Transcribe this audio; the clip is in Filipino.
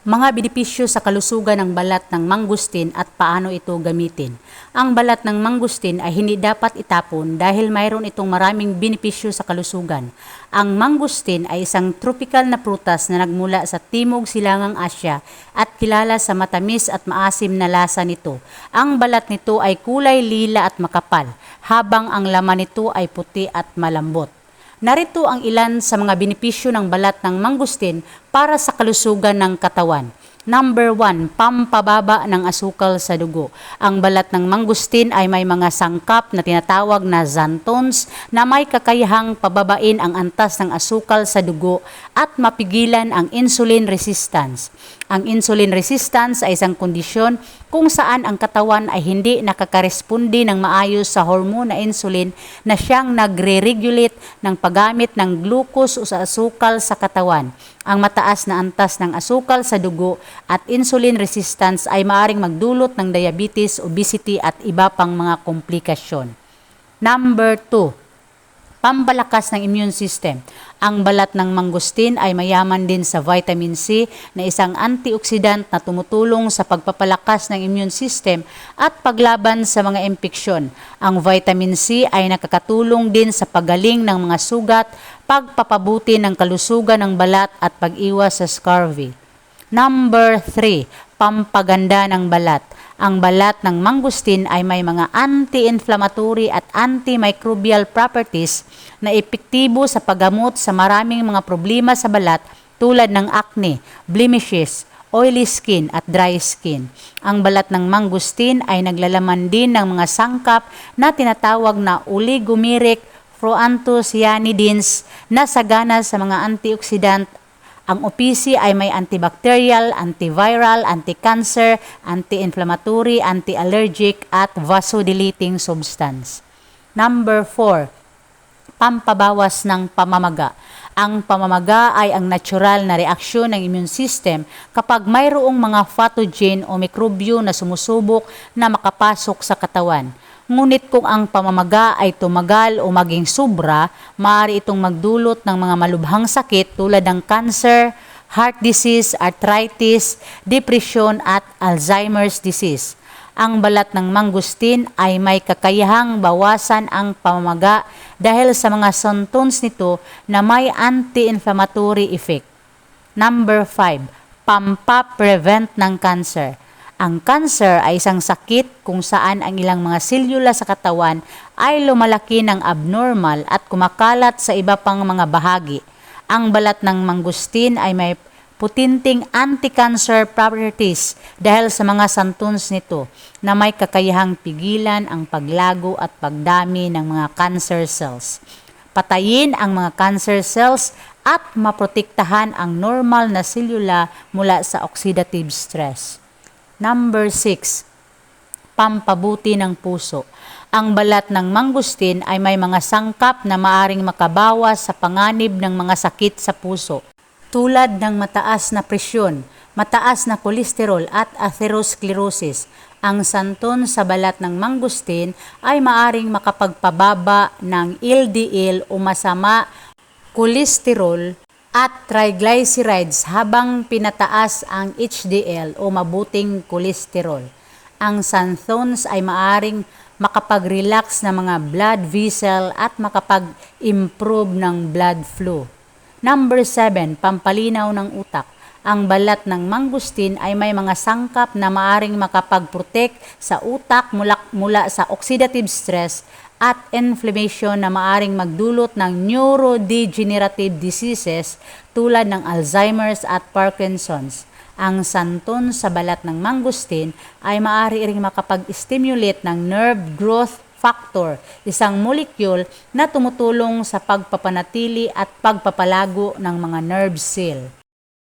Mga benepisyo sa kalusugan ng balat ng mangustin at paano ito gamitin. Ang balat ng mangustin ay hindi dapat itapon dahil mayroon itong maraming benepisyo sa kalusugan. Ang mangustin ay isang tropical na prutas na nagmula sa Timog Silangang Asya at kilala sa matamis at maasim na lasa nito. Ang balat nito ay kulay lila at makapal, habang ang laman nito ay puti at malambot. Narito ang ilan sa mga benepisyo ng balat ng mangustin para sa kalusugan ng katawan. Number 1, pampababa ng asukal sa dugo. Ang balat ng mangustin ay may mga sangkap na tinatawag na xanthones na may kakayahang pababain ang antas ng asukal sa dugo at mapigilan ang insulin resistance. Ang insulin resistance ay isang kondisyon kung saan ang katawan ay hindi nakakaresponde ng maayos sa hormone na insulin na siyang nagre-regulate ng paggamit ng glucose o sa asukal sa katawan. Ang mataas na antas ng asukal sa dugo at insulin resistance ay maaaring magdulot ng diabetes, obesity at iba pang mga komplikasyon. Number 2, pampalakas ng immune system. Ang balat ng mangustin ay mayaman din sa vitamin C na isang antioxidant na tumutulong sa pagpapalakas ng immune system at paglaban sa mga impeksyon. Ang vitamin C ay nakakatulong din sa paggaling ng mga sugat, pagpapabuti ng kalusugan ng balat at pag-iwas sa scurvy. Number 3, pampaganda ng balat. Ang balat ng mangustin ay may mga anti-inflammatory at antimicrobial properties na epektibo sa paggamot sa maraming mga problema sa balat tulad ng acne, blemishes, oily skin at dry skin. Ang balat ng mangustin ay naglalaman din ng mga sangkap na tinatawag na oligomeric proanthocyanidins na sagana sa mga antioxidant. Ang OPC ay may antibacterial, antiviral, anti-cancer, anti-inflammatory, anti-allergic at vasodilating substance. Number 4, pampabawas ng pamamaga. Ang pamamaga ay ang natural na reaksyon ng immune system kapag mayroong mga pathogen o mikrobyo na sumusubok na makapasok sa katawan. Ngunit kung ang pamamaga ay tumagal o maging sobra, maaari itong magdulot ng mga malubhang sakit tulad ng cancer, heart disease, arthritis, depression at Alzheimer's disease. Ang balat ng mangustin ay may kakayahang bawasan ang pamamaga dahil sa mga xanthones nito na may anti-inflammatory effect. Number 5, pampa-prevent ng cancer. Ang cancer ay isang sakit kung saan ang ilang mga selula sa katawan ay lumalaki ng abnormal at kumakalat sa iba pang mga bahagi. Ang balat ng mangustin ay may potenteng anti-cancer properties dahil sa mga xanthones nito na may kakayahang pigilan ang paglago at pagdami ng mga cancer cells. Patayin ang mga cancer cells at maprotektahan ang normal na selula mula sa oxidative stress. Number 6, pampabuti ng puso. Ang balat ng mangustin ay may mga sangkap na maaring makabawas sa panganib ng mga sakit sa puso, tulad ng mataas na presyon, mataas na kolesterol at atherosclerosis. Ang xanthone sa balat ng mangustin ay maaring makapagpababa ng LDL o masama kolesterol at triglycerides habang pinataas ang HDL o mabuting kolesterol. Ang xanthones ay maaring makapag-relax ng mga blood vessel at makapag-improve ng blood flow. Number 7, pampalinaw ng utak. Ang balat ng mangustin ay may mga sangkap na maaring makapag-protect sa utak mula sa oxidative stress at inflammation na maaring magdulot ng neurodegenerative diseases tulad ng Alzheimer's at Parkinson's. Ang xanthone sa balat ng mangustin ay maaari ring makapag-stimulate ng nerve growth factor, isang molecule na tumutulong sa pagpapanatili at pagpapalago ng mga nerve cell.